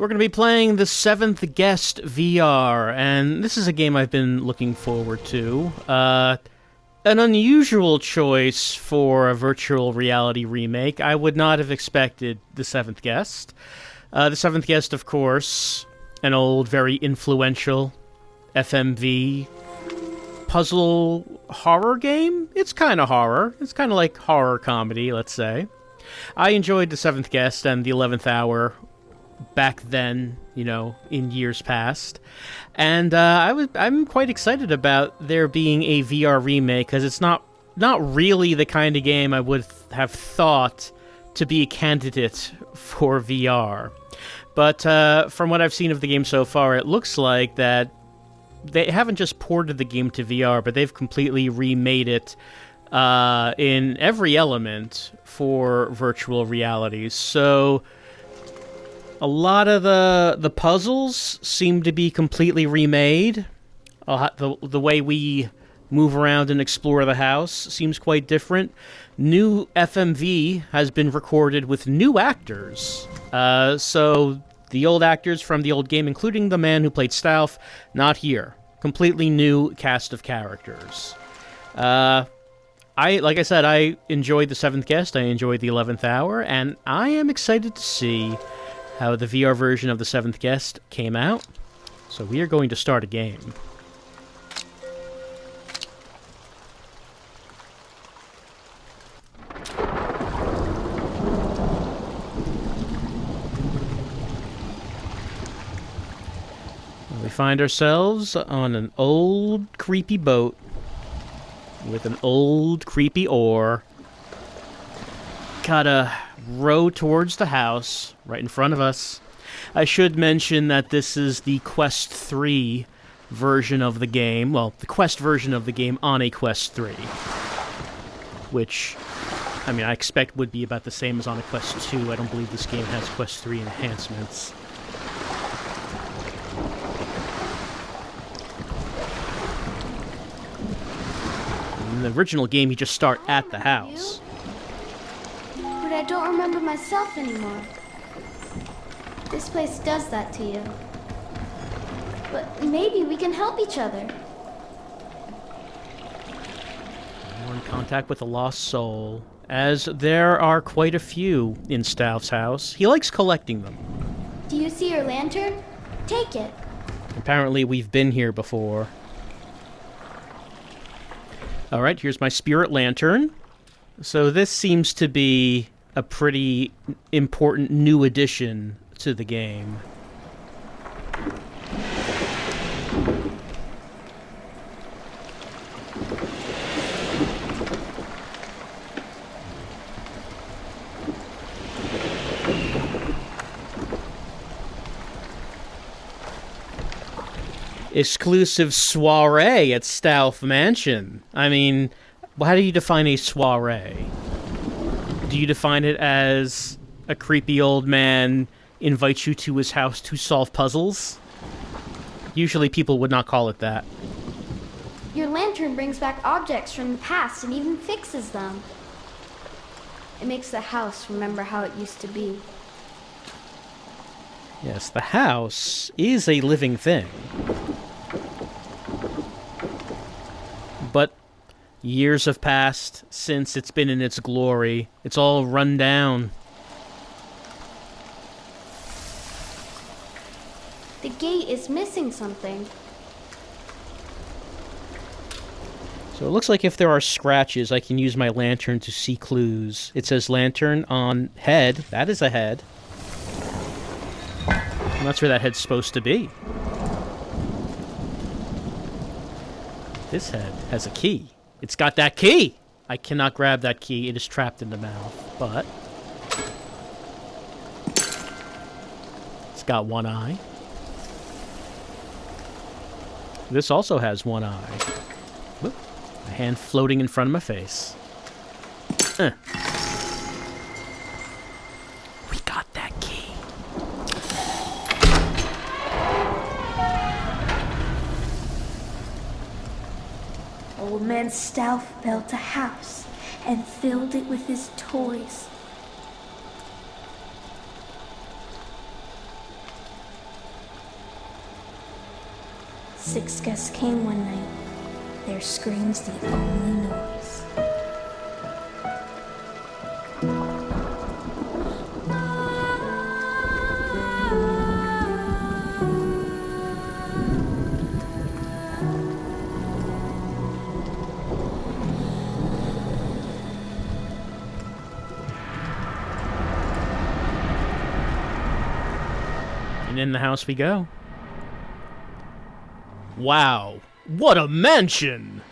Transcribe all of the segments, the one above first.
we're going to be playing the Seventh Guest VR, and this is a game I've been looking forward to. An unusual choice for a virtual reality remake. I would not have expected the Seventh Guest. The Seventh Guest, of course, an old, very influential FMV puzzle horror game. It's kind of horror. It's kind of like horror comedy, let's say. I enjoyed the Seventh Guest and the 11th Hour back then, you know, in years past. And I'm quite excited about there being a VR remake, because it's not really the kind of game I would have thought to be a candidate for VR. But from what I've seen of the game so far, it looks like that they haven't just ported the game to VR, but they've completely remade it in every element for virtual reality. So a lot of the puzzles seem to be completely remade. The way we move around and explore the house seems quite different. New FMV has been recorded with new actors. So the old actors from the old game, including the man who played Stauf, not here. Completely new cast of characters. Like I said, I enjoyed the Seventh Guest, I enjoyed the 11th Hour, and I am excited to see how the VR version of the Seventh Guest came out. So we are going to start a game. We find ourselves on an old, creepy boat with an old, creepy oar. Gotta row towards the house right in front of us. I should mention that this is the Quest 3 version of the game. Well, the Quest version of the game on a Quest 3. Which, I mean, I expect would be about the same as on a Quest 2. I don't believe this game has Quest 3 enhancements. In the original game, you just start at the house. But I don't remember myself anymore. This place does that to you. But maybe we can help each other. We're in contact with a lost soul, as there are quite a few in Stauf's house. He likes collecting them. Do you see your lantern? Take it. Apparently we've been here before. Alright, here's my spirit lantern. So this seems to be a pretty important new addition to the game. Exclusive soiree at Stauf Mansion. I mean, how do you define a soiree? Do you define it as a creepy old man invites you to his house to solve puzzles? Usually people would not call it that. Your lantern brings back objects from the past and even fixes them. It makes the house remember how it used to be. Yes, the house is a living thing. But years have passed since it's been in its glory. It's all run down. The gate is missing something. So it looks like if there are scratches, I can use my lantern to see clues. It says lantern on head. That is a head. And that's where that head's supposed to be. This head has a key. It's got that key! I cannot grab that key. It is trapped in the mouth. But it's got one eye. This also has one eye. Whoop. A hand floating in front of my face. We got that key. Old man Stauf built a house and filled it with his toys. 6 guests came one night. Their screams the only noise. And in the house we go. Wow, what a mansion!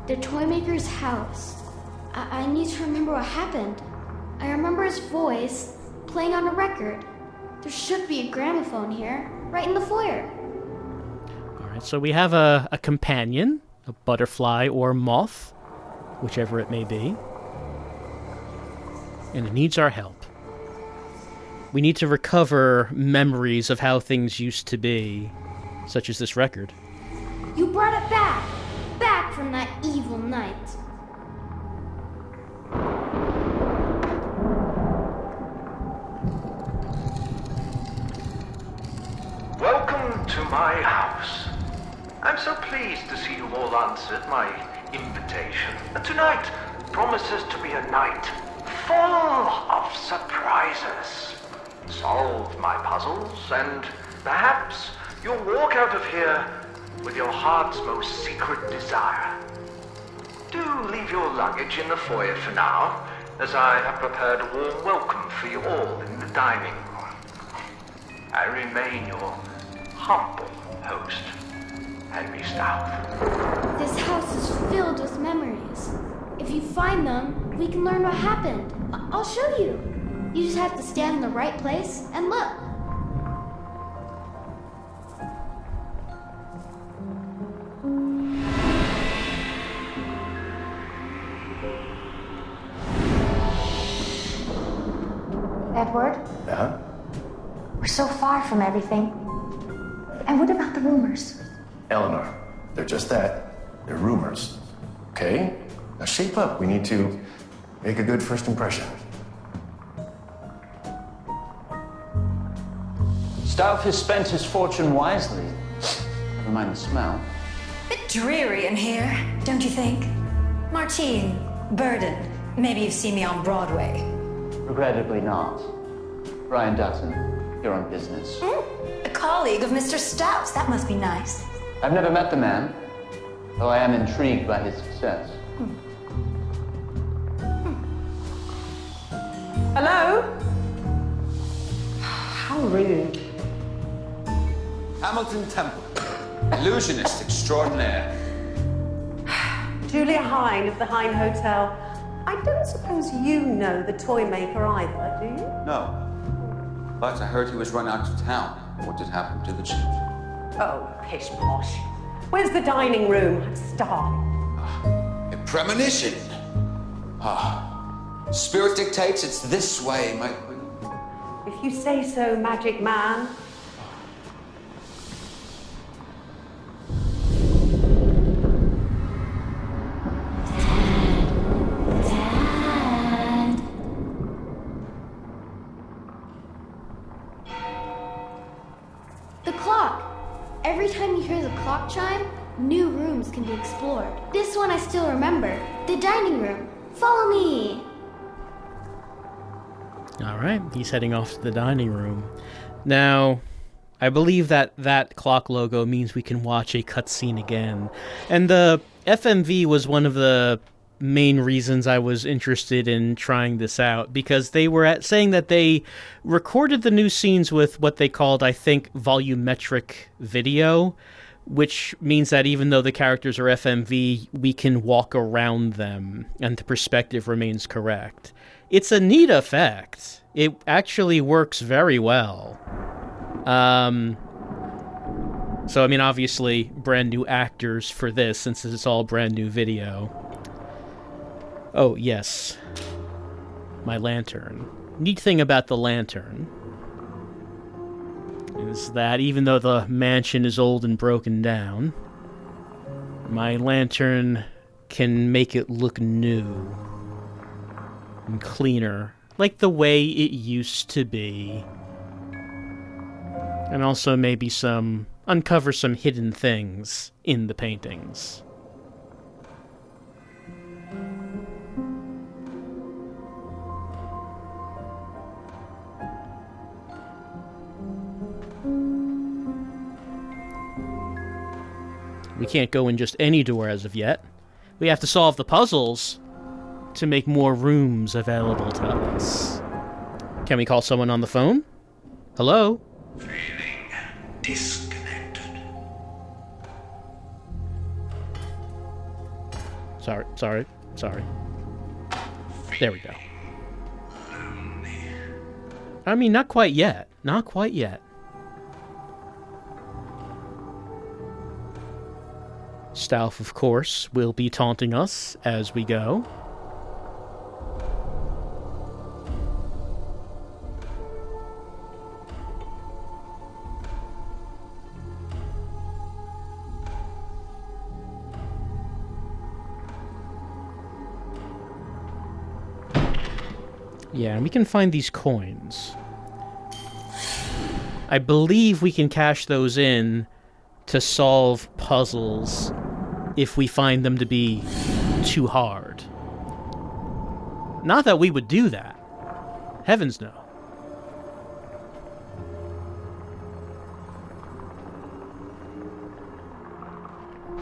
The toy maker's house. I need to remember what happened. I remember his voice playing on a record. There should be a gramophone here, right in the foyer. Alright, so we have a companion, a butterfly or moth, whichever it may be. And it needs our help. We need to recover memories of how things used to be, such as this record. You brought it back! Back from that evil night. Welcome to my house. I'm so pleased to see you all answered my invitation. Tonight promises to be a night full of surprises. Solve my puzzles, and perhaps you'll walk out of here with your heart's most secret desire. Do leave your luggage in the foyer for now, as I have prepared a warm welcome for you all in the dining room. I remain your humble host, Henry Stauf. This house is filled with memories. If you find them, we can learn what happened. I'll show you. You just have to stand in the right place and look. Edward? Yeah? We're so far from everything. And what about the rumors? Eleanor, they're just that. They're rumors. Okay? Now shape up. We need to make a good first impression. Stauf has spent his fortune wisely. Never mind the smell. Bit dreary in here, don't you think? Martine, Burden, maybe you've seen me on Broadway. Regrettably not. Brian Dutton, you're on business. A colleague of Mr. Stauf's, that must be nice. I've never met the man, though I am intrigued by his success. Hello? How rude. Hamilton Temple, illusionist extraordinaire. Julia Hine of the Hine Hotel. I don't suppose you know the toy maker either, do you? No. But I heard he was run out of town. What did happen to the chief? Oh, pish posh. Where's the dining room? I'm starving. A premonition. Spirit dictates it's this way, my queen. If you say so, magic man. The clock! Every time you hear the clock chime, new rooms can be explored. This one I still remember. The dining room. Follow me! Alright, he's heading off to the dining room. Now, I believe that clock logo means we can watch a cutscene again. And the FMV was one of the main reasons I was interested in trying this out, because they were saying that they recorded the new scenes with what they called, I think, volumetric video, which means that even though the characters are FMV, we can walk around them, and the perspective remains correct. It's a neat effect. It actually works very well. So, I mean, obviously, brand new actors for this, since it's all brand new video. Oh, yes. My lantern. Neat thing about the lantern is that even though the mansion is old and broken down, my lantern can make it look new and cleaner, like the way it used to be. And also maybe uncover some hidden things in the paintings. We can't go in just any door as of yet. We have to solve the puzzles to make more rooms available to us. Can we call someone on the phone? Hello? Feeling disconnected. Sorry. There we go. I mean, not quite yet. Not quite yet. Stauf, of course, will be taunting us as we go. Yeah, and we can find these coins. I believe we can cash those in to solve puzzles if we find them to be too hard. Not that we would do that. Heavens no.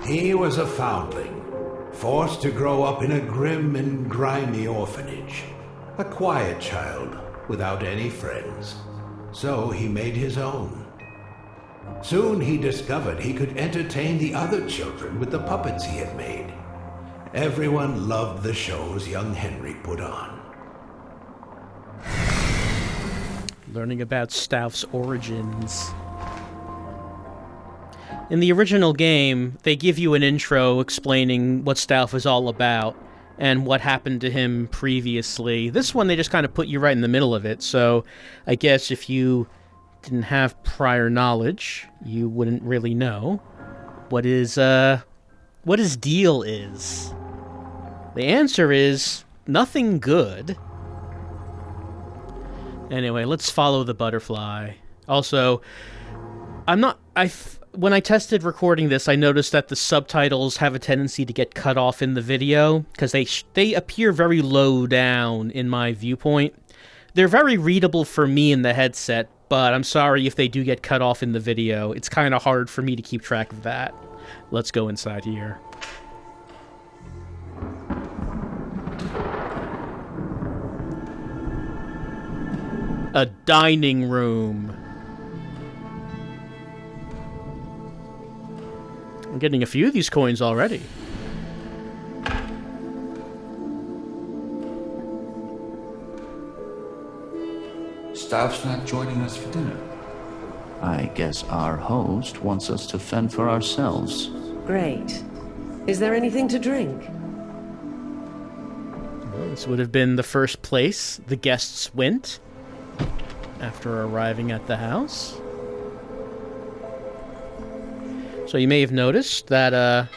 He was a foundling, forced to grow up in a grim and grimy orphanage. A quiet child, without any friends. So he made his own. Soon he discovered he could entertain the other children with the puppets he had made. Everyone loved the shows young Henry put on. Learning about Stauf's origins. In the original game, they give you an intro explaining what Stauf is all about and what happened to him previously. This one, they just kind of put you right in the middle of it, so I guess if you didn't have prior knowledge, you wouldn't really know what his deal is. The answer is nothing good. Anyway, let's follow the butterfly. Also, when I tested recording this, I noticed that the subtitles have a tendency to get cut off in the video, because they appear very low down in my viewpoint. They're very readable for me in the headset, but I'm sorry if they do get cut off in the video. It's kind of hard for me to keep track of that. Let's go inside here. A dining room. I'm getting a few of these coins already. Stauf's not joining us for dinner. I guess our host wants us to fend for ourselves. Great. Is there anything to drink? Well, this would have been the first place the guests went after arriving at the house. So you may have noticed that,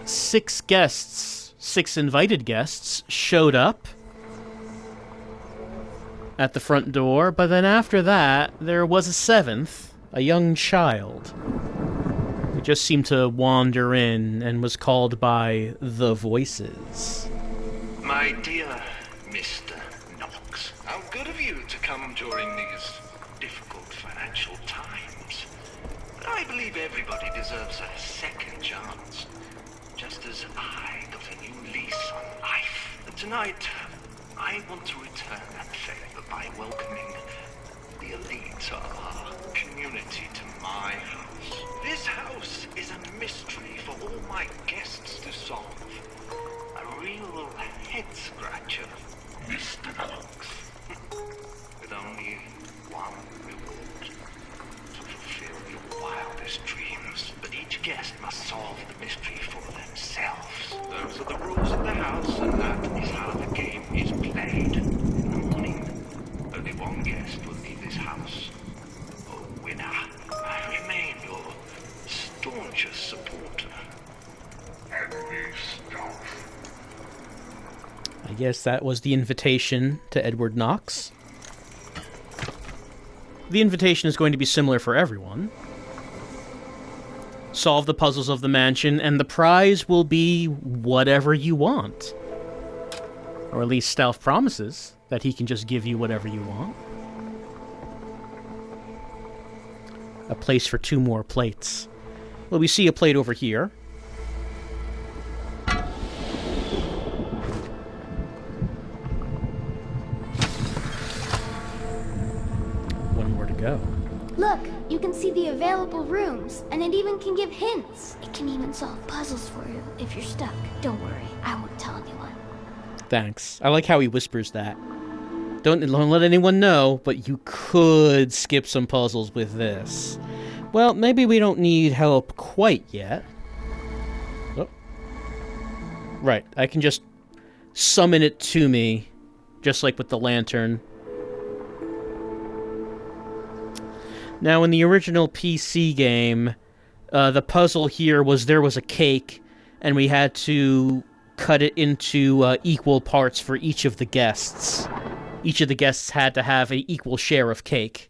6 invited guests showed up at the front door, but then after that, there was a 7th, a young child, who just seemed to wander in and was called by the voices. My dear Mr. Knox, how good of you to come during these difficult financial times. But I believe everybody deserves a second chance, just as I got a new lease on life. And tonight, I want to return that favor by welcoming the elite of our community to my house. This house is a mystery for all my guests to solve. A real head-scratcher, Mr. Knox. With only one reward: to fulfill your wildest dreams. But each guest must solve the mystery for themselves. Those are the rules of the house, and that is how the game is played. In the morning, only one guest will leave this house. A winner. I remain your staunchest supporter, Henry Stauf. I guess that was the invitation to Edward Knox. the invitation is going to be similar for everyone. Solve the puzzles of the mansion, and the prize will be whatever you want. Or at least Stauf promises that he can just give you whatever you want. A place for 2 more plates. Well, we see a plate over here. One more to go. Look, you can see the available rooms, and it even can give hints. It can even solve puzzles for you if you're stuck. Don't worry, I won't tell anyone. Thanks. I like how he whispers that. Don't let anyone know, but you could skip some puzzles with this. Well, maybe we don't need help quite yet. Oh. Right, I can just summon it to me, just like with the lantern. Now, in the original PC game, the puzzle here was there was a cake, and we had to cut it into equal parts for each of the guests. Each of the guests had to have an equal share of cake.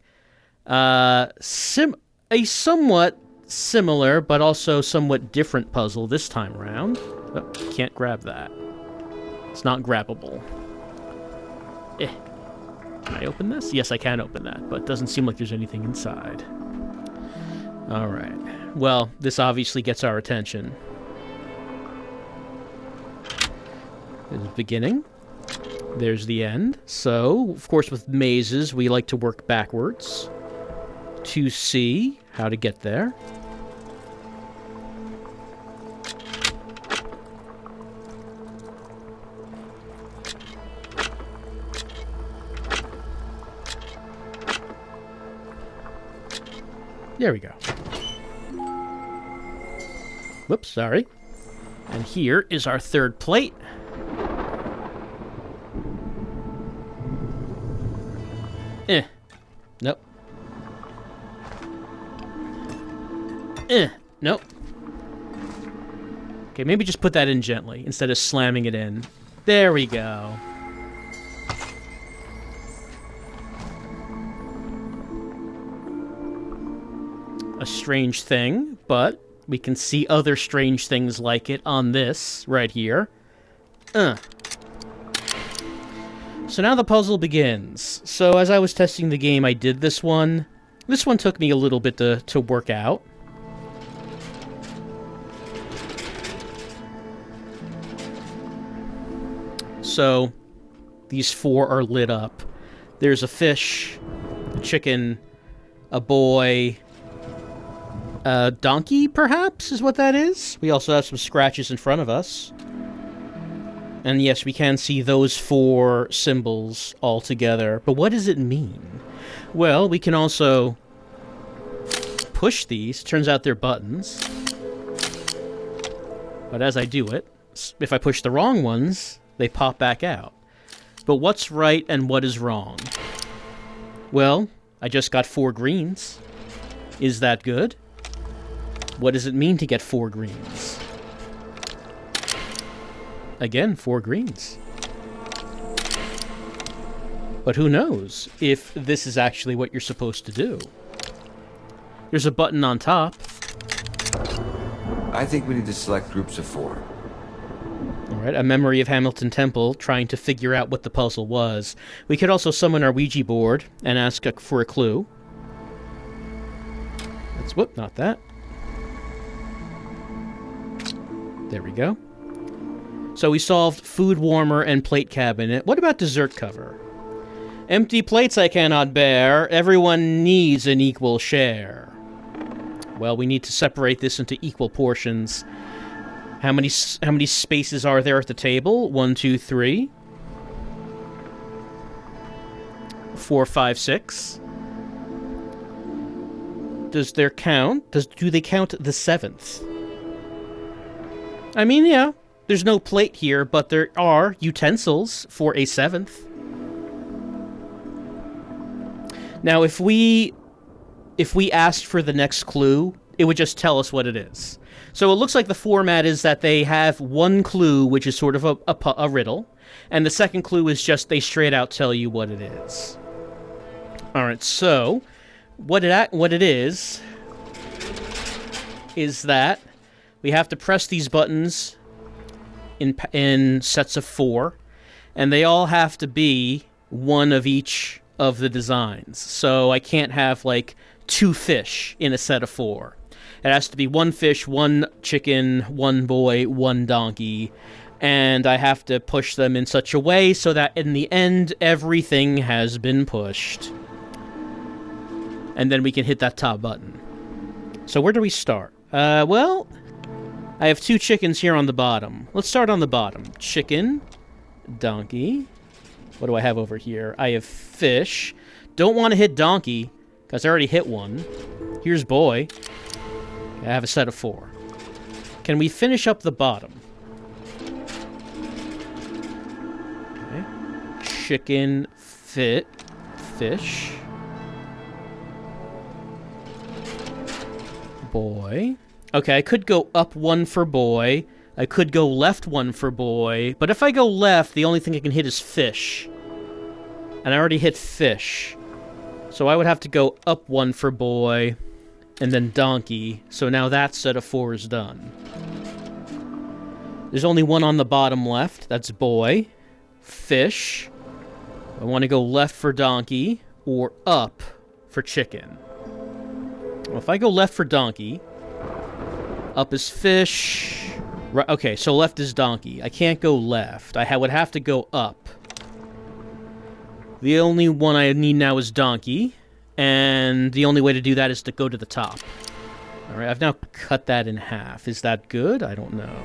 A somewhat similar, but also somewhat different puzzle this time around. Oh, can't grab that. It's not grabbable. Can I open this? Yes, I can open that, but it doesn't seem like there's anything inside. Alright. Well, this obviously gets our attention. There's the beginning. There's the end. So, of course, with mazes, we like to work backwards to see how to get there. There we go. Whoops, sorry. And here is our 3rd plate. Nope. Nope. Okay, maybe just put that in gently instead of slamming it in. There we go. A strange thing, but we can see other strange things like it on this right here. So now the puzzle begins. So as I was testing the game, I did this one. This one took me a little bit to work out. So these 4 are lit up. There's a fish, a chicken, a boy, a donkey, perhaps, is what that is. We also have some scratches in front of us. And yes, we can see those 4 symbols all together. But what does it mean? Well, we can also push these. Turns out they're buttons. But as I do it, if I push the wrong ones, they pop back out. But what's right and what is wrong? Well, I just got 4 greens. Is that good? What does it mean to get 4 greens? Again, 4 greens. But who knows if this is actually what you're supposed to do. There's a button on top. I think we need to select groups of 4. Alright, a memory of Hamilton Temple, trying to figure out what the puzzle was. We could also summon our Ouija board and ask for a clue. Let's, whoop, not that. There we go. So we solved food warmer and plate cabinet. What about dessert cover? Empty plates I cannot bear. Everyone needs an equal share. Well, we need to separate this into equal portions. How many spaces are there at the table? 1, 2, 3. 4, 5, 6. Does there count? Do they count the 7th? I mean, yeah. There's no plate here, but there are utensils for a 7th. Now, if we asked for the next clue, it would just tell us what it is. So it looks like the format is that they have one clue, which is sort of a riddle, and the second clue is just they straight out tell you what it is. Alright, so what it is that we have to press these buttons in sets of 4, and they all have to be one of each of the designs. So I can't have, like, 2 fish in a set of 4. It has to be 1 fish, 1 chicken, 1 boy, 1 donkey, and I have to push them in such a way so that in the end, everything has been pushed. And then we can hit that top button. So where do we start? Well, I have 2 chickens here on the bottom. Let's start on the bottom. Chicken, donkey. What do I have over here? I have fish. Don't want to hit donkey, because I already hit 1. Here's boy. I have a set of 4. Can we finish up the bottom? Okay. Chicken, fish. Boy. Okay, I could go up 1 for boy. I could go left 1 for boy. But if I go left, the only thing I can hit is fish. And I already hit fish. So I would have to go up 1 for boy, and then donkey. So now that set of 4 is done. There's only 1 on the bottom left. That's boy. Fish. I want to go left for donkey, or up for chicken. Well, if I go left for donkey, up is fish. Right, okay, so left is donkey. I can't go left. I would have to go up. The only one I need now is donkey, and the only way to do that is to go to the top. Alright, I've now cut that in half. Is that good? I don't know.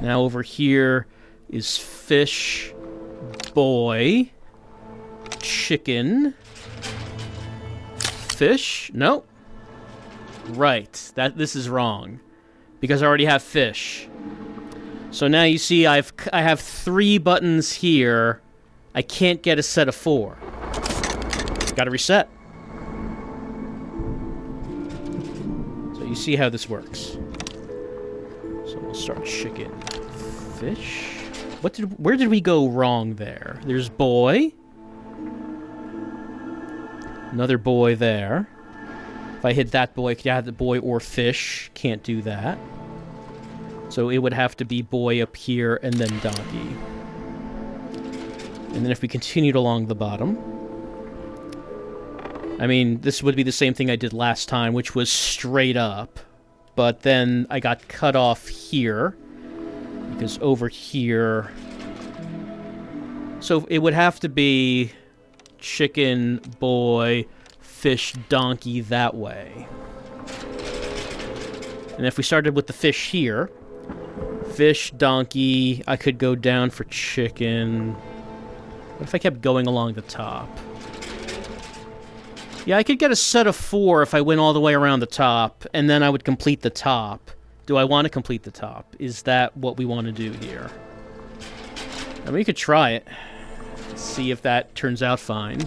Now over here is fish, boy, chicken, fish. No. Right. This is wrong. Because I already have fish. So now you see I have 3 buttons here. I can't get a set of 4. Gotta reset. So you see how this works. So we'll start chicken, fish. Where did we go wrong there? There's boy. Another boy there. If I hit that boy, I could have the boy or fish. Can't do that. So it would have to be boy up here and then donkey. And then if we continued along the bottom... I mean, this would be the same thing I did last time, which was straight up. But then I got cut off here. Because over here... So it would have to be chicken, boy, fish, donkey that way. And if we started with the fish here... Fish, donkey, I could go down for chicken. What if I kept going along the top? Yeah, I could get a set of 4 if I went all the way around the top, and then I would complete the top. Do I want to complete the top? Is that what we want to do here? I mean, we could try it. See if that turns out fine.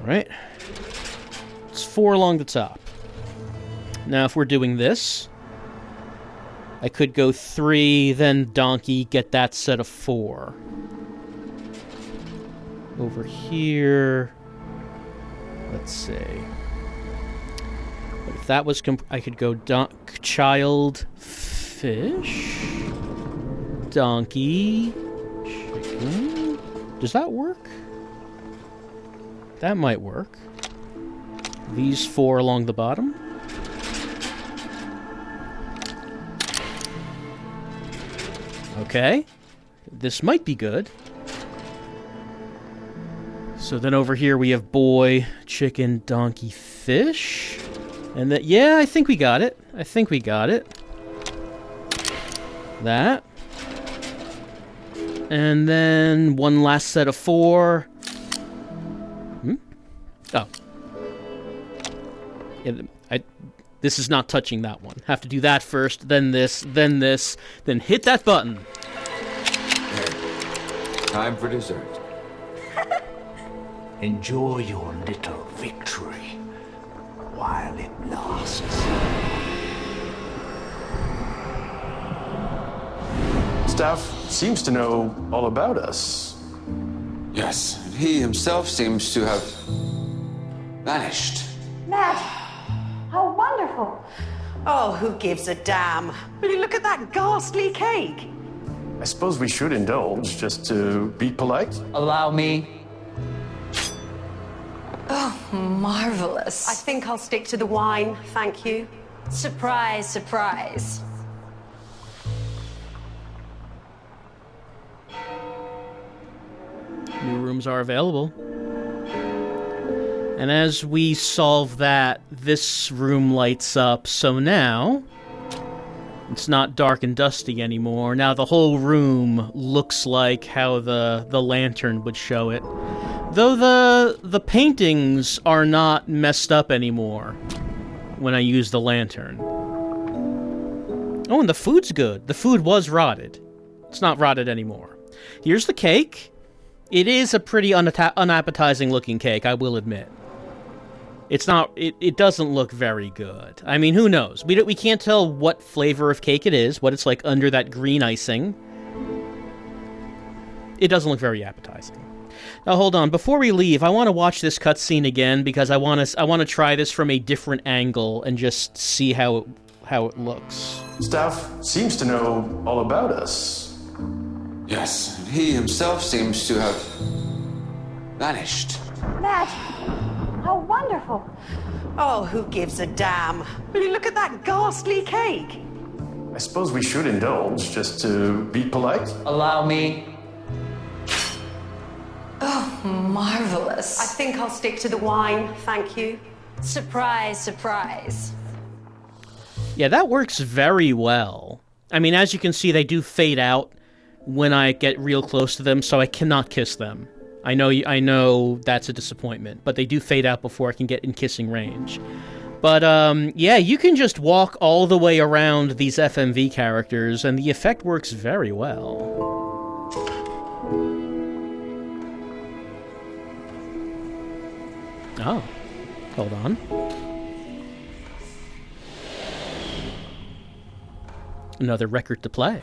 Alright. It's 4 along the top. Now, if we're doing this, I could go 3, then donkey, get that set of 4. Over here, let's see. But if that was I could go child, fish, donkey, chicken. Does that work? That might work. These 4 along the bottom. Okay. This might be good. So then over here we have boy, chicken, donkey, fish. And that, yeah, I think we got it. I think we got it. That. And then 1 last set of 4. Oh. Yeah, this is not touching that one. Have to do that first, then this, then hit that button. Time for dessert. Enjoy your little victory while it lasts. Stauf seems to know all about us. Yes, and he himself seems to have vanished. Matt, how wonderful. Oh, who gives a damn? Will you look at that ghastly cake? I suppose we should indulge just to be polite. Allow me. Oh, marvelous. I think I'll stick to the wine, thank you. Surprise, surprise. New rooms are available. And as we solve that, this room lights up, so now it's not dark and dusty anymore. Now the whole room looks like how the lantern would show it. Though the paintings are not messed up anymore when I use the lantern. Oh, and the food's good. The food was rotted. It's not rotted anymore. Here's the cake. It is a pretty unappetizing looking cake, I will admit. It's not. It doesn't look very good. I mean, who knows? We can't tell what flavor of cake it is, what it's like under that green icing. It doesn't look very appetizing. Now, hold on. Before we leave, I want to watch this cutscene again because I want to try this from a different angle and just see how it looks. Stauf seems to know all about us. Yes, and he himself seems to have vanished. Matt, how wonderful. Oh, who gives a damn? Will you look at that ghastly cake? I suppose we should indulge just to be polite. Allow me. Oh, marvelous. I think I'll stick to the wine, thank you. Surprise, surprise. Yeah, that works very well. I mean, as you can see, they do fade out when I get real close to them, so I cannot kiss them. I know that's a disappointment, but they do fade out before I can get in kissing range. But, yeah, you can just walk all the way around these FMV characters, and the effect works very well. Oh, hold on. Another record to play.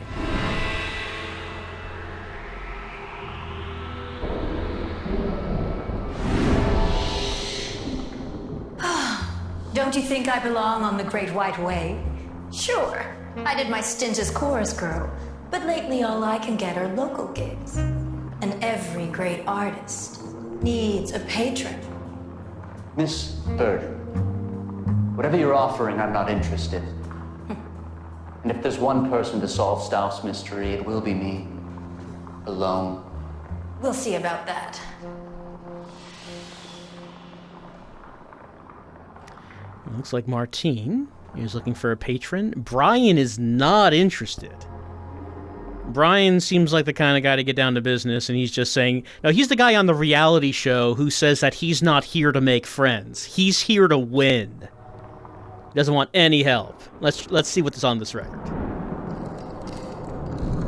Don't you think I belong on the Great White Way? Sure, I did my stint as chorus girl, but lately all I can get are local gigs. And every great artist needs a patron. Miss Bird, whatever you're offering, I'm not interested. And if there's one person to solve Stauf's mystery, it will be me. Alone. We'll see about that. Looks like Martine is looking for a patron. Brian is not interested. Brian seems like the kind of guy to get down to business, and he's just saying... No, he's the guy on the reality show who says that he's not here to make friends. He's here to win. He doesn't want any help. Let's see what's on this record.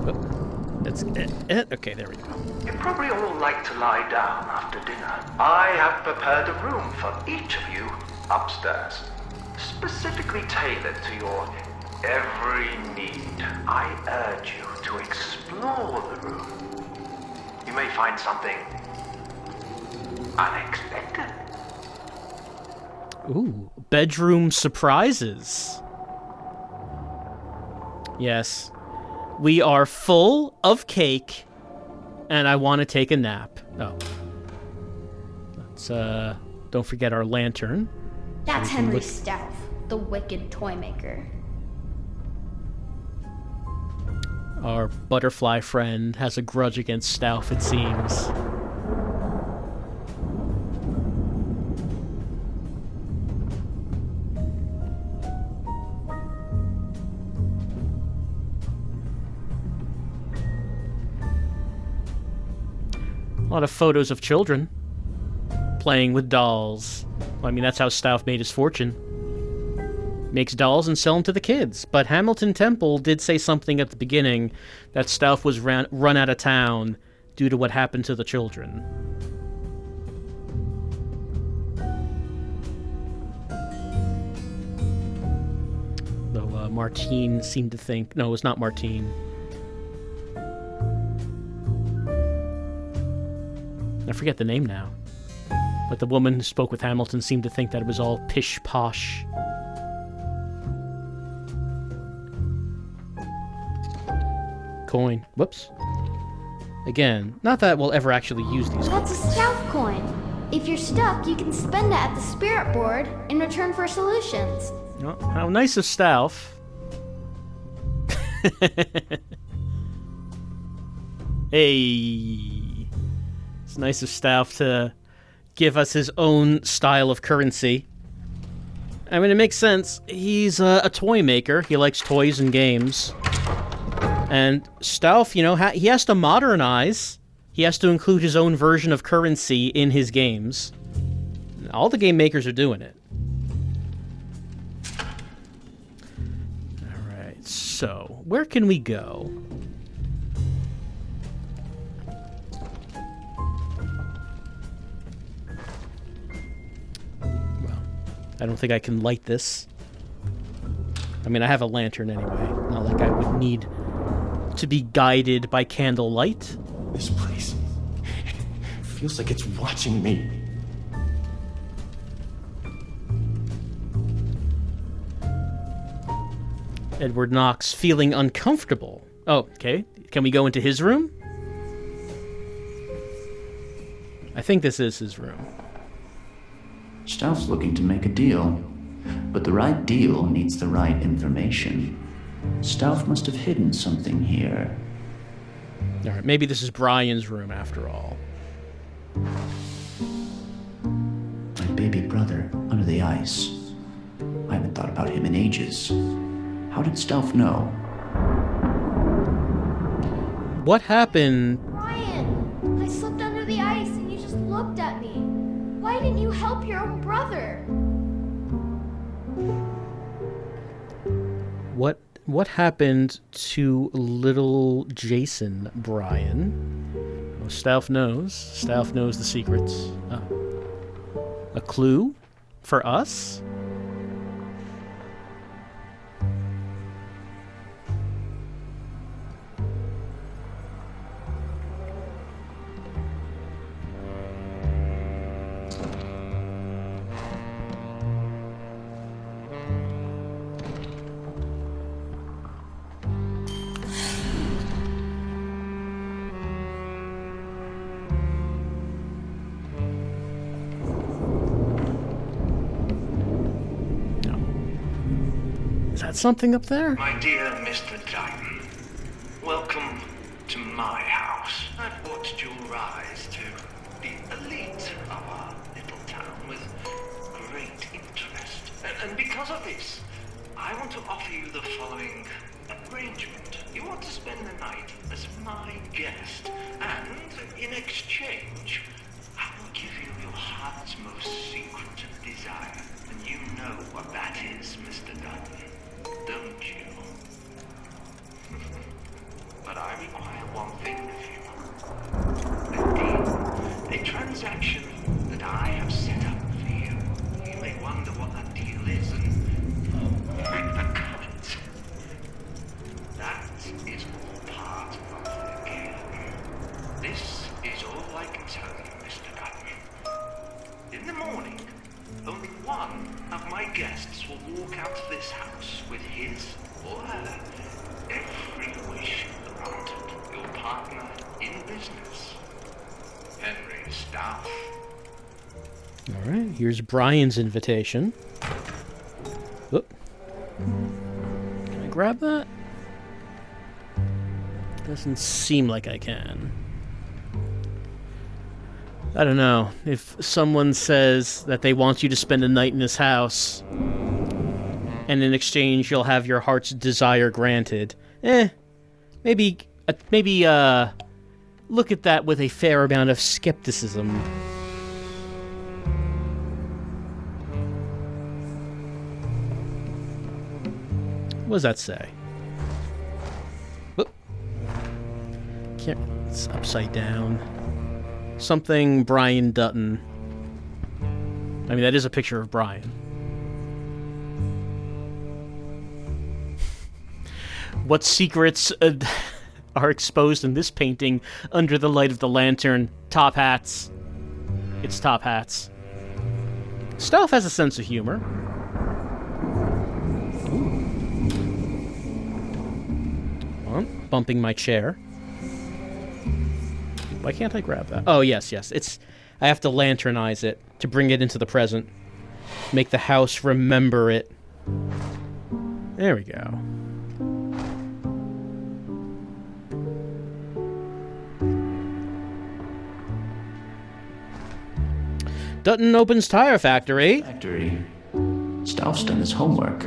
Oh, that's it. Okay, there we go. You'd probably all like to lie down after dinner. I have prepared a room for each of you upstairs, specifically tailored to your every need. I urge you to explore the room. You may find something unexpected. Ooh, bedroom surprises. Yes. We are full of cake, and I want to take a nap. Oh. Let's, don't forget our lantern. That's Henry Stauf, the wicked toy maker. Our butterfly friend has a grudge against Stauf, it seems. A lot of photos of children playing with dolls. Well, I mean, that's how Stauf made his fortune. Makes dolls and sell them to the kids. But Hamilton Temple did say something at the beginning that Stauf was run out of town due to what happened to the children. Though Martine seemed to think... No, it was not Martine. I forget the name now. But the woman who spoke with Hamilton seemed to think that it was all pish-posh. Coin. Whoops. Again, not that we'll ever actually use these coins. That's a Stauf coin. If you're stuck, you can spend it at the spirit board in return for solutions. Oh, how nice of Stauf. Hey. It's nice of Stauf to give us his own style of currency. I mean, it makes sense. He's a toy maker. He likes toys and games. And Stauf, you know, he has to modernize. He has to include his own version of currency in his games. All the game makers are doing it. Alright, so, where can we go? Well, I don't think I can light this. I mean, I have a lantern anyway. Not like I would need to be guided by candlelight. This place, it feels like it's watching me. Edward Knox feeling uncomfortable. Oh, okay. Can we go into his room? I think this is his room. Stauf's looking to make a deal, but the right deal needs the right information. Stauf must have hidden something here. Alright, maybe this is Brian's room after all. My baby brother, under the ice. I haven't thought about him in ages. How did Stauf know? What happened? Brian, I slipped under the ice and you just looked at me. Why didn't you help your own brother? What happened to little Jason, Brian? Well, Stauf knows. Stauf knows the secrets. A clue? For us? Something up there? My dear Mr. Dutton, welcome to my house. I've watched you rise to the elite of our little town with great interest. And because of this, I want to offer you the following arrangement. You want to spend the night as my guest, and in exchange, I will give you your heart's most secret desire. And you know what that is, Mr. Dutton. Don't you? But I require one thing of you. A deal. A transaction that I have set up for you. You may wonder what that deal is, and the cut. That is all part of the game. This is all I can tell you, Mr. Dutton. In the morning, only one of my guests will walk out of this house with his or her every wish granted. Your partner in business, Henry Stauf. Alright, here's Brian's invitation. Oop. Can I grab that? Doesn't seem like I can. I don't know. If someone says that they want you to spend a night in his house, and in exchange you'll have your heart's desire granted, maybe look at that with a fair amount of skepticism. What does that say? Whoop. Can't. It's upside down. Something Brian Dutton. I mean, that is a picture of Brian. What secrets are exposed in this painting under the light of the lantern? Top hats. its top hats. Stauf has a sense of humor. On, bumping my chair. Why can't I grab that? Oh, yes. I have to lanternize it to bring it into the present. Make the house remember it. There we go. Dutton opens tire factory. Stauf's done his homework.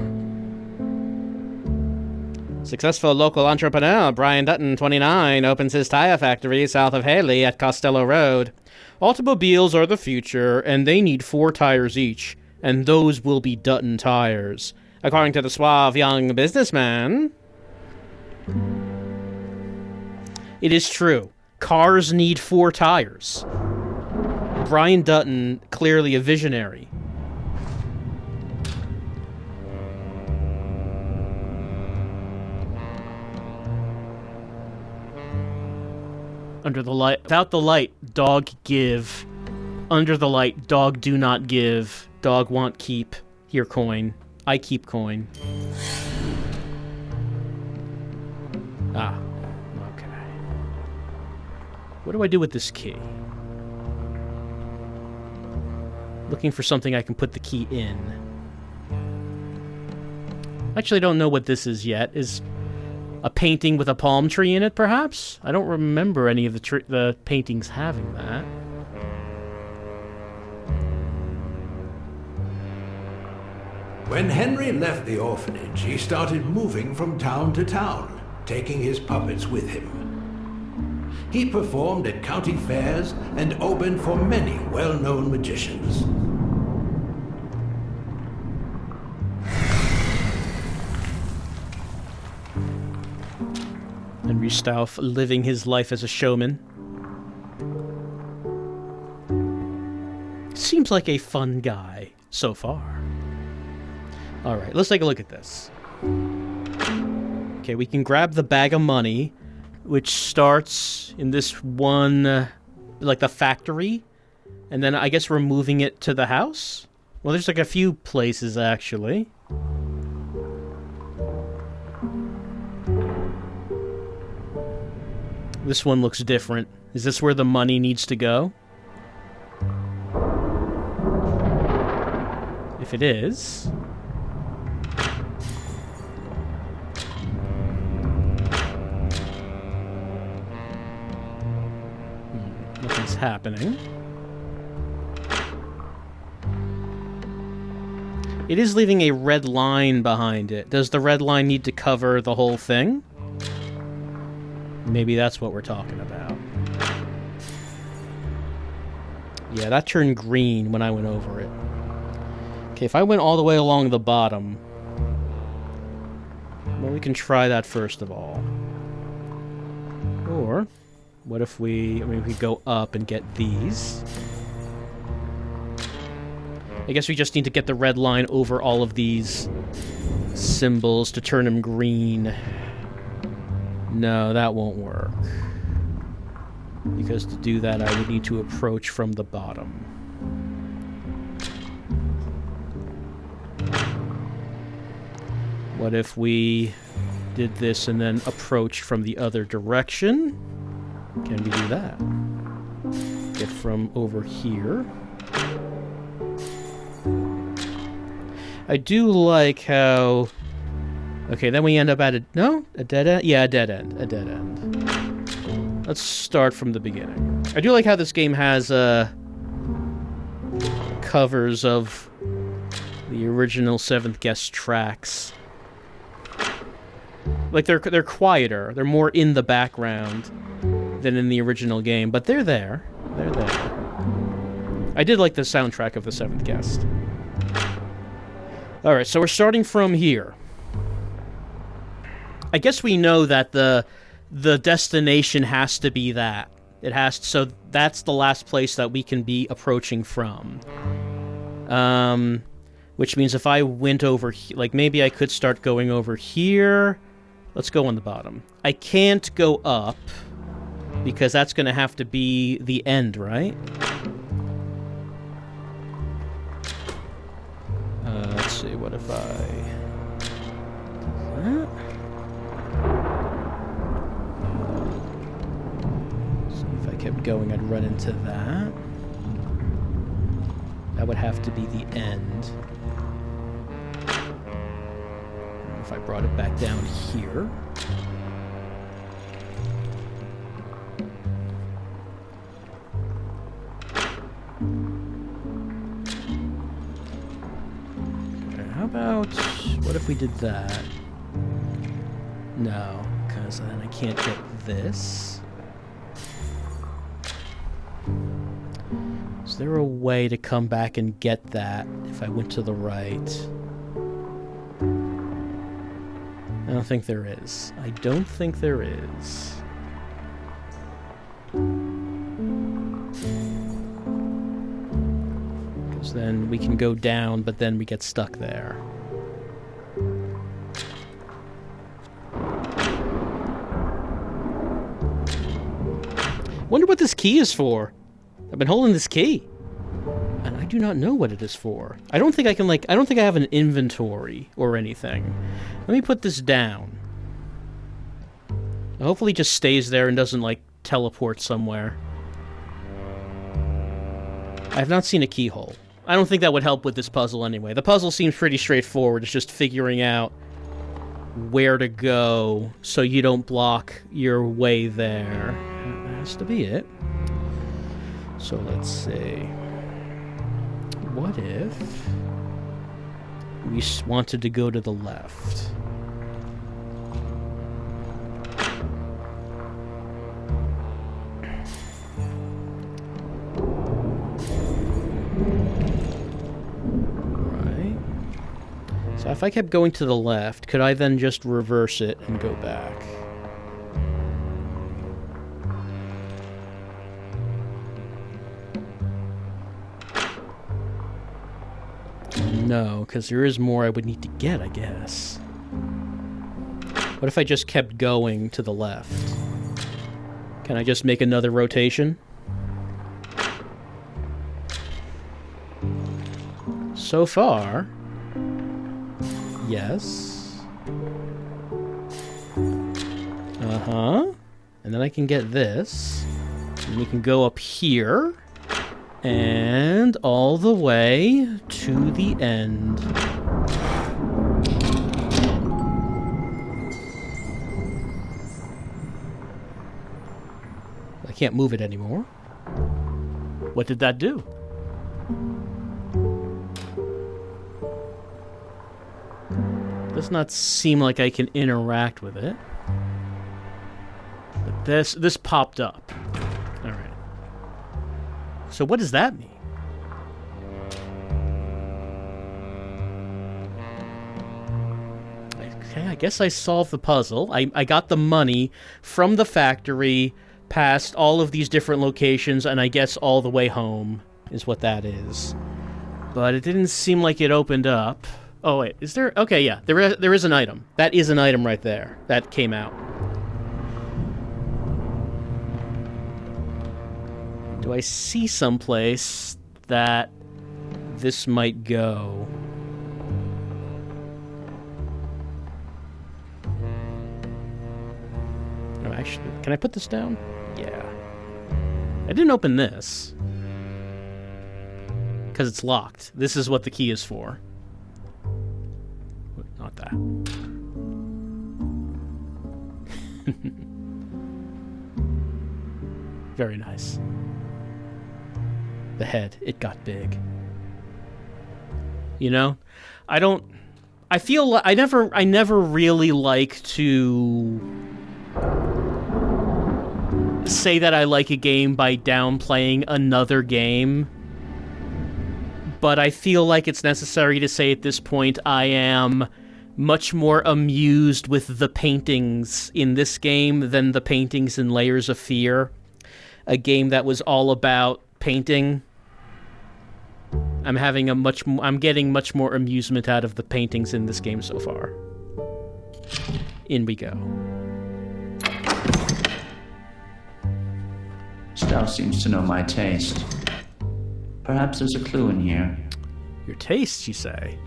Successful local entrepreneur Brian Dutton, 29, opens his tire factory south of Haley at Costello Road. Automobiles are the future, and they need 4 tires each, and those will be Dutton tires. According to the suave young businessman, it is true. Cars need 4 tires. Brian Dutton, clearly a visionary. Under the light. Without the light, dog give. Under the light, dog do not give. Dog want keep. Here coin. I keep coin. Ah. Okay. What do I do with this key? Looking for something I can put the key in. Actually, I don't know what this is yet. Is a painting with a palm tree in it, perhaps? I don't remember any of the paintings having that. When Henry left the orphanage, he started moving from town to town, taking his puppets with him. He performed at county fairs and opened for many well-known magicians. Henry Stauf living his life as a showman. Seems like a fun guy so far. Alright, let's take a look at this. Okay, we can grab the bag of money, which starts in this one, like the factory, and then I guess we're moving it to the house? Well, there's like a few places, actually. This one looks different. Is this where the money needs to go? If it is... nothing's happening. It is leaving a red line behind it. Does the red line need to cover the whole thing? Maybe that's what we're talking about. Yeah, that turned green when I went over it. Okay, if I went all the way along the bottom... well, we can try that first of all. Or... what if we... I mean, we go up and get these. I guess we just need to get the red line over all of these symbols to turn them green. No, that won't work. Because to do that, I would need to approach from the bottom. What if we did this and then approach from the other direction? Can we do that? Get from over here. I do like how... okay, then we end up at a... no? A dead end? Yeah, a dead end. A dead end. Let's start from the beginning. I do like how this game has covers of the original Seventh Guest tracks. Like, they're quieter. They're more in the background than in the original game, but they're there. They're there. I did like the soundtrack of the Seventh Guest. Alright, so we're starting from here. I guess we know that the destination has to be that. It has to, so that's the last place that we can be approaching from. Which means if I went over here, like maybe I could start going over here. Let's go on the bottom. I can't go up because that's going to have to be the end, right? see, what if I... That? So if I kept going, I'd run into that. That would have to be the end. If I brought it back down here. Okay, how about... What if we did that? No, because then I can't get this. Is there a way to come back and get that if I went to the right? I don't think there is. I don't think there is. Because then we can go down, but then we get stuck there. Wonder what this key is for. I've been holding this key, and I do not know what it is for. I don't think I can, like, I don't think I have an inventory or anything. Let me put this down. Hopefully it just stays there and doesn't, like, teleport somewhere. I have not seen a keyhole. I don't think that would help with this puzzle anyway. The puzzle seems pretty straightforward. It's just figuring out where to go so you don't block your way there. That has to be it. So let's see. What if we wanted to go to the left? Right. So if I kept going to the left, could I then just reverse it and go back? No, because there is more I would need to get, I guess. What if I just kept going to the left? Can I just make another rotation? So far, yes. Uh-huh. And then I can get this. And we can go up here. And all the way to the end. I can't move it anymore. What did that do? Does not seem like I can interact with it. But this popped up. All right. So what does that mean? Okay, I guess I solved the puzzle. I got the money from the factory, past all of these different locations, and I guess all the way home is what that is. But it didn't seem like it opened up. Oh, wait, is there... Okay, yeah, there is an item. That is an item right there. That came out. Do I see someplace that this might go? Oh, actually, can I put this down? Yeah. I didn't open this. Because it's locked. This is what the key is for. Not that. Very nice. The head, it got big. You know? I feel I never really like to say that I like a game by downplaying another game. But I feel like it's necessary to say at this point I am much more amused with the paintings in this game than the paintings in Layers of Fear. A game that was all about painting. I'm getting much more amusement out of the paintings in this game so far. In we go. Stauf seems to know my taste. Perhaps there's a clue in here. Your taste, you say?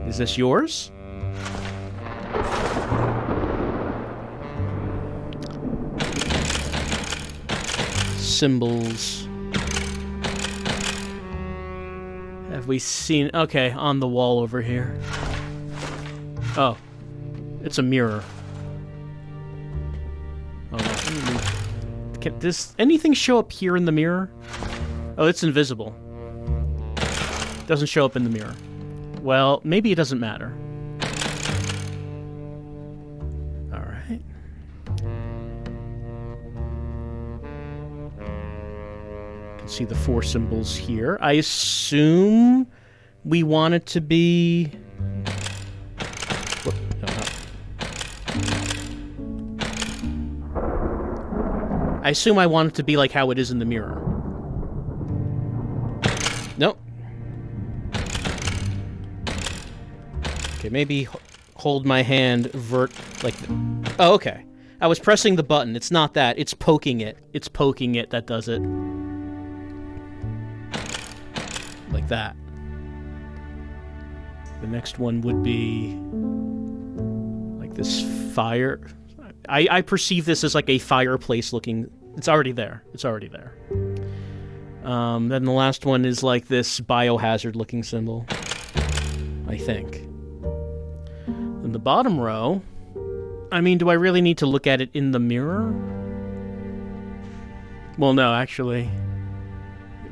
Is this yours? Symbols. Have we seen... Okay, on the wall over here. Oh. It's a mirror. Oh, let me move. Does anything show up here in the mirror? Oh, it's invisible. Doesn't show up in the mirror. Well, maybe it doesn't matter. Alright. You can see the 4 symbols here. I assume we want it to be... I assume I want it to be like how it is in the mirror. Nope. Okay, maybe hold my hand like... Oh, okay. I was pressing the button. It's not that. It's poking it. It's poking it that does it. Like that. The next one would be... like this fire... I perceive this as like a fireplace looking... It's already there. It's already there. Then the last one is like this biohazard looking symbol. I think. In the bottom row... I mean, do I really need to look at it in the mirror? Well, no, actually.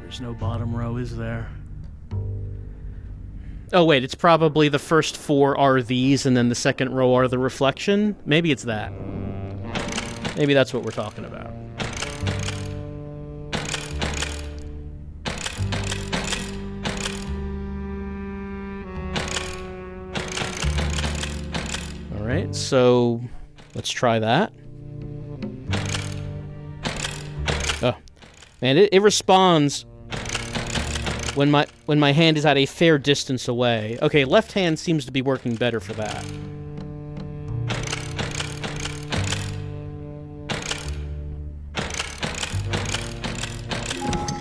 There's no bottom row, is there? Oh, wait, it's probably the first 4 are these, and then the second row are the reflection? Maybe it's that. Maybe that's what we're talking about. Alright, so let's try that. Oh. Man, it responds when my hand is at a fair distance away. Okay, left hand seems to be working better for that.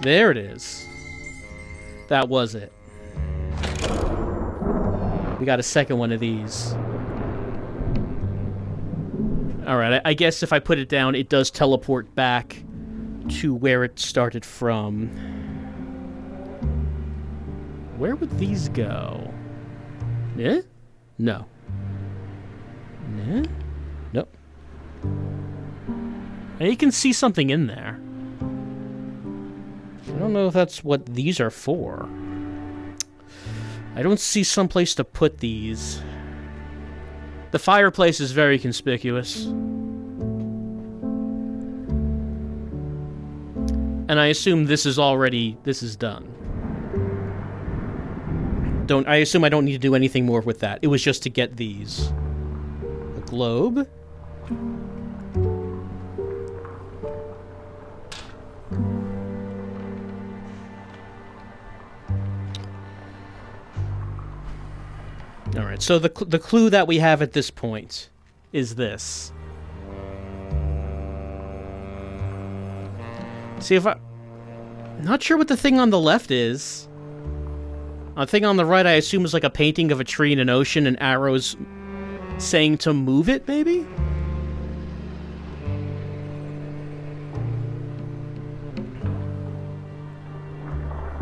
There it is. That was it. We got a second one of these. Alright, I guess if I put it down, it does teleport back to where it started from. Where would these go? Eh? No. Eh? Nope. And you can see something in there. I don't know if that's what these are for. I don't see someplace to put these. The fireplace is very conspicuous. And I assume this is done. I assume I don't need to do anything more with that. It was just to get these. A globe. Alright, so the clue that we have at this point is this. See if I'm not sure what the thing on the left is. The thing on the right I assume is like a painting of a tree in an ocean and arrows saying to move it, maybe?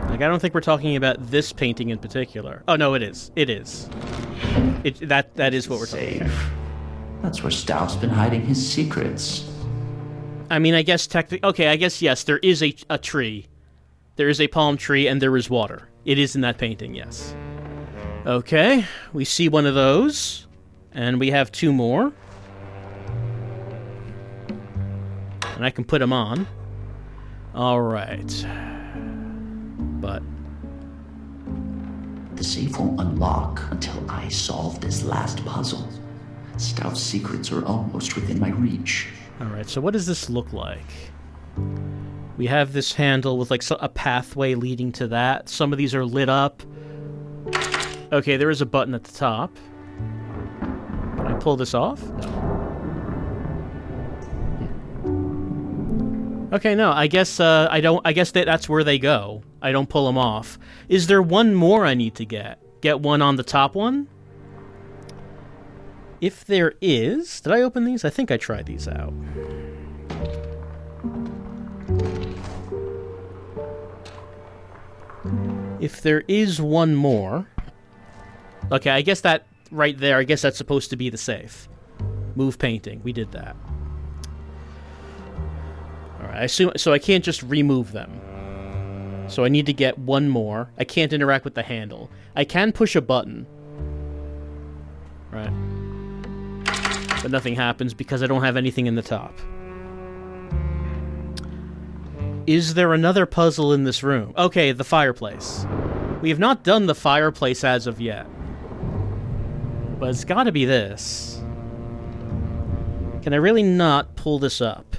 Like, I don't think we're talking about this painting in particular. Oh, no, it is. It is. That is what we're talking about. That's where Stauf's been hiding his secrets. I mean, I guess technically... Okay, I guess, yes, there is a tree. There is a palm tree, and there is water. It is in that painting, yes. Okay, we see one of those. And we have 2 more. And I can put them on. Alright. But... the safe won't unlock until I solve this last puzzle. Stauf's secrets are almost within my reach. Alright, so what does this look like? We have this handle with like a pathway leading to that. Some of these are lit up. Okay, there is a button at the top. Can I pull this off? No. Okay, no, I guess I guess that's where they go. I don't pull them off. Is there one more I need to get? get one on the top one? If there is... Did I open these? I think I tried these out. If there is one more... Okay, I guess that right there, I guess that's supposed to be the safe. Move painting. We did that. Alright, I assume... So I can't just remove them. So I need to get one more. I can't interact with the handle. I can push a button. Right. But nothing happens because I don't have anything in the top. Is there another puzzle in this room? Okay, the fireplace. We have not done the fireplace as of yet. But it's gotta be this. Can I really not pull this up?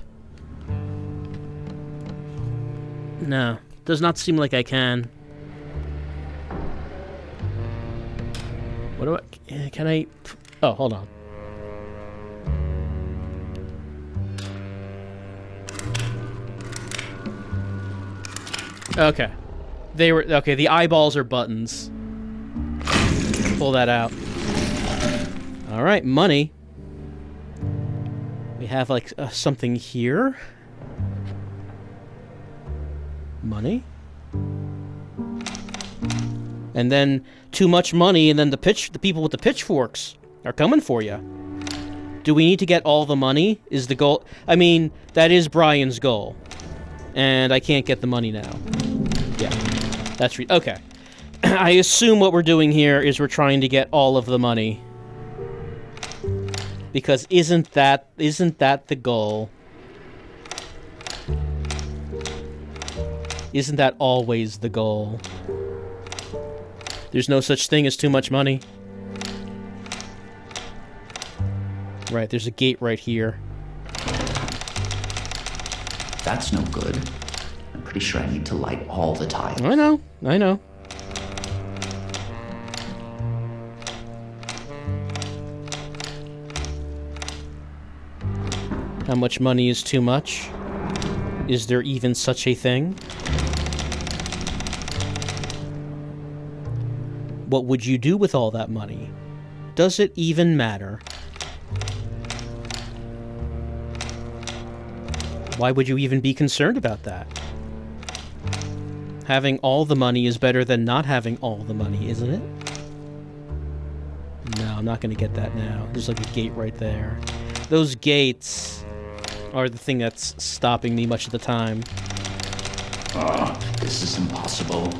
No. Does not seem like I can. What do I... Can I... Oh, hold on. Okay. They were... Okay, the eyeballs are buttons. Pull that out. Alright, money. We have, like, something here. Money. And then too much money, and then the people with the pitchforks are coming for you. Do we need to get all the money? Is the goal... I mean, that is Brian's goal. And I can't get the money now. Yeah. That's... Okay. I assume what we're doing here is we're trying to get all of the money. Because isn't that the goal? Isn't that always the goal? There's no such thing as too much money. Right, there's a gate right here. That's no good. I'm pretty sure I need to light all the tiles. I know. How much money is too much? Is there even such a thing? What would you do with all that money? Does it even matter? Why would you even be concerned about that? Having all the money is better than not having all the money, isn't it? No, I'm not going to get that now. There's like a gate right there. Those gates are the thing that's stopping me much of the time. This is impossible.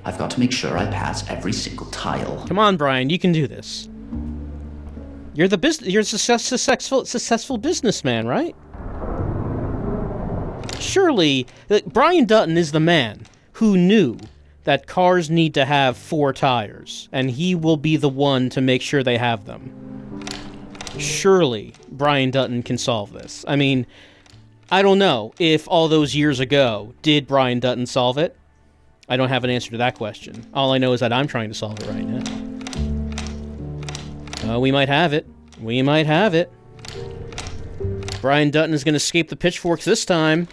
I've got to make sure I pass every single tile. Come on, Brian, you can do this. You're a successful businessman, right? Surely, Brian Dutton is the man who knew that cars need to have 4 tires, and he will be the one to make sure they have them. Surely, Brian Dutton can solve this. I mean, I don't know if all those years ago, did Brian Dutton solve it? I don't have an answer to that question. All I know is that I'm trying to solve it right now. We might have it. We might have it. Brian Dutton is going to escape the pitchforks this time.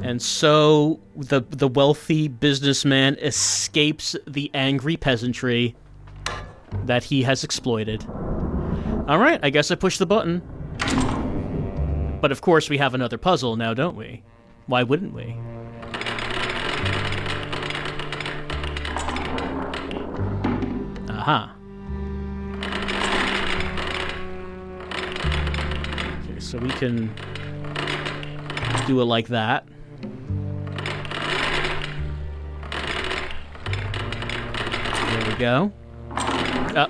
And so the wealthy businessman escapes the angry peasantry that he has exploited. Alright, I guess I pushed the button. But of course we have another puzzle now, don't we? Why wouldn't we? Aha. Okay, so we can do it like that. There we go.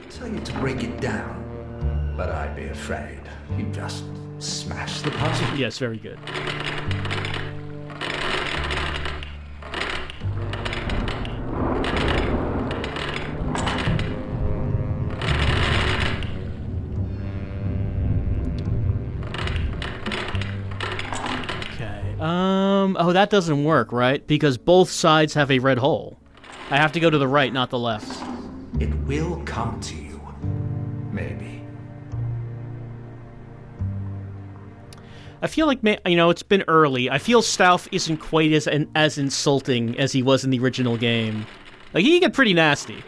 Tell you to break it down, but I'd be afraid you'd just smash the puzzle. Yes, very good. Oh, that doesn't work, right? Because both sides have a red hole. I have to go to the right, not the left. It will come to you. Maybe. I feel like, it's been early. I feel Stauf isn't quite as insulting as he was in the original game. Like, he can get pretty nasty.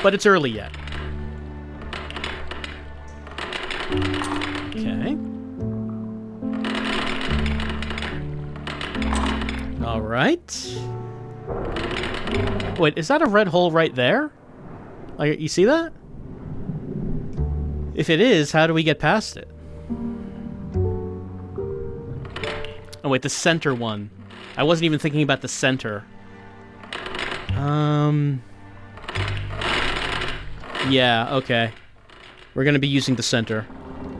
But it's early yet. Okay. Alright. Wait, is that a red hole right there? Like, you see that? If it is, how do we get past it? Oh wait, the center one. I wasn't even thinking about the center. Yeah, okay. We're gonna be using the center.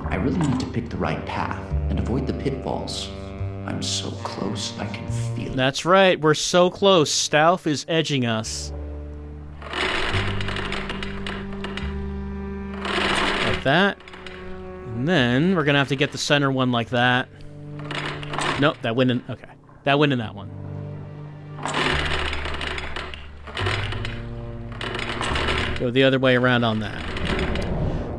I really need to pick the right path and avoid the pitfalls. I'm so close, I can feel it. That's right, we're so close. Stauf is edging us. Like that. And then we're gonna have to get the center one like that. Nope, that went in. Okay. That went in that one. Go the other way around on that.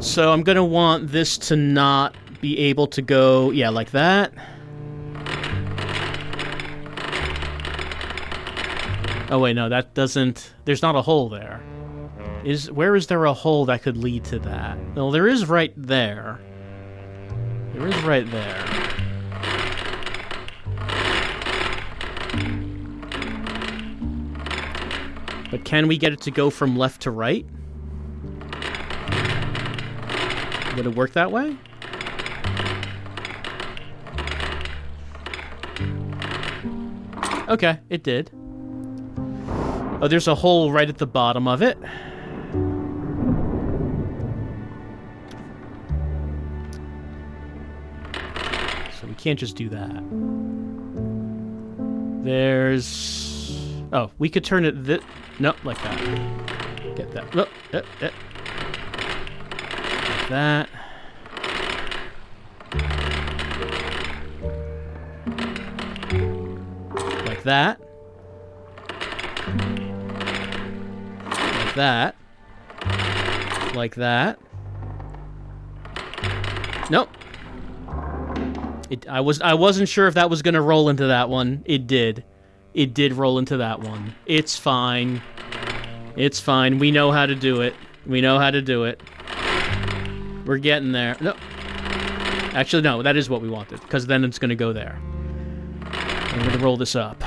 So I'm gonna want this to not be able to go, yeah, like that. Oh wait, no, that doesn't, there's not a hole there. Where is there a hole that could lead to that? Well, there is right there. There is right there. But can we get it to go from left to right? Would it work that way? Okay, it did. Oh, there's a hole right at the bottom of it. So we can't just do that. There's... Oh, we could turn it no, like that. Get that. Oh, like that. Like that. Like that. Like that. Nope. I wasn't sure if that was gonna roll into that one. It did. It did roll into that one. It's fine. It's fine. We know how to do it. We know how to do it. We're getting there. No. Actually, no. That is what we wanted, because then it's going to go there. I'm going to roll this up.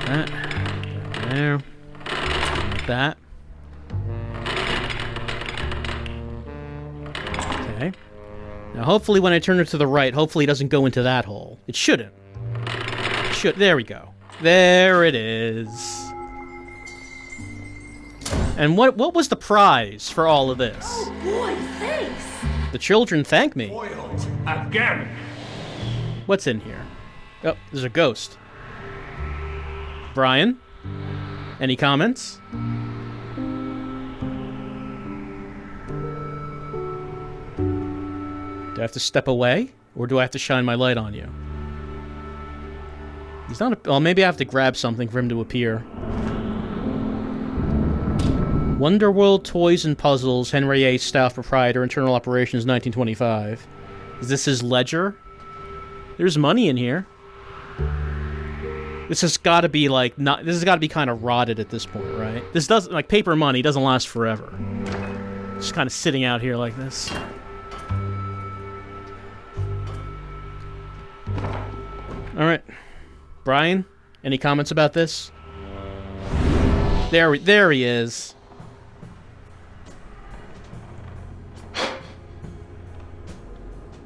That. There. Like that. Okay. Now, hopefully when I turn it to the right, hopefully it doesn't go into that hole. It shouldn't. There we go. There it is. And what was the prize for all of this? Oh boy, thanks! The children thank me. Foiled again! What's in here? Oh, there's a ghost. Brian? Any comments? Do I have to step away? Or do I have to shine my light on you? He's not well, maybe I have to grab something for him to appear. Wonderworld Toys and Puzzles, Henry A. Stauf, proprietor, internal operations, 1925. Is this his ledger? There's money in here. This has got to be like this has got to be kind of rotted at this point, right? This doesn't, like, paper money doesn't last forever. Just kind of sitting out here like this. All right, Brian, any comments about this? There he is.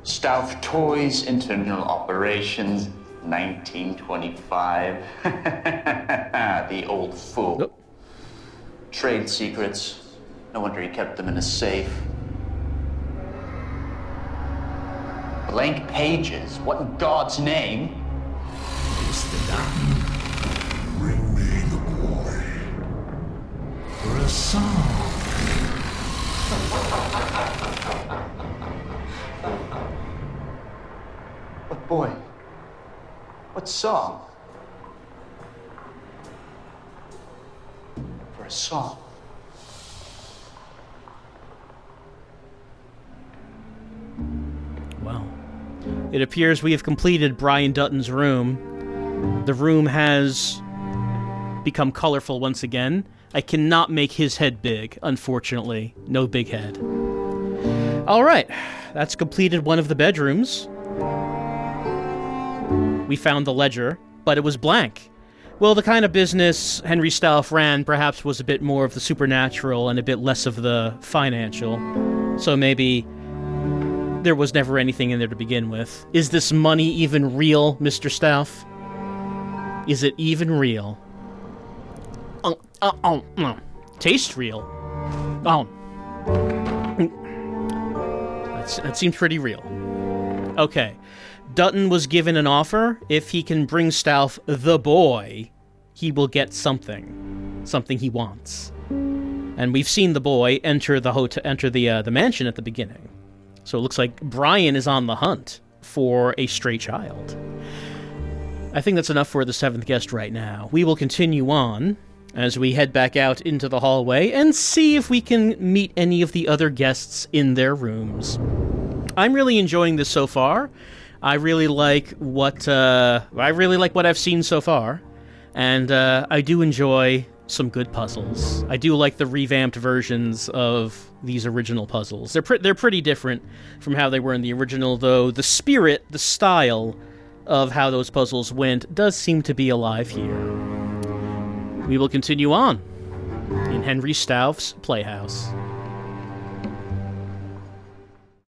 Stauf Toys, internal operations, 1925. The old fool. Nope. Trade secrets. No wonder he kept them in a safe. Blank pages. What in God's name? Bring me the boy for a song. Boy, what song? For a song. Well, it appears we have completed Brian Dutton's room. The room has become colorful once again. I cannot make his head big, unfortunately. No big head. Alright, that's completed one of the bedrooms. We found the ledger, but it was blank. Well, the kind of business Henry Stauf ran perhaps was a bit more of the supernatural and a bit less of the financial. So maybe there was never anything in there to begin with. Is this money even real, Mr. Stauf? Is it even real? Taste real. That seems pretty real. Okay. Dutton was given an offer. If he can bring Stauf the boy, he will get something. Something he wants. And we've seen the boy enter the mansion at the beginning. So it looks like Brian is on the hunt for a stray child. I think that's enough for the seventh guest right now. We will continue on as we head back out into the hallway and see if we can meet any of the other guests in their rooms. I'm really enjoying this so far. I really like what I've seen so far, and I do enjoy some good puzzles. I do like the revamped versions of these original puzzles. They're pretty different from how they were in the original, though the spirit, the style of how those puzzles went does seem to be alive here. We will continue on in Henry Stauf's Playhouse.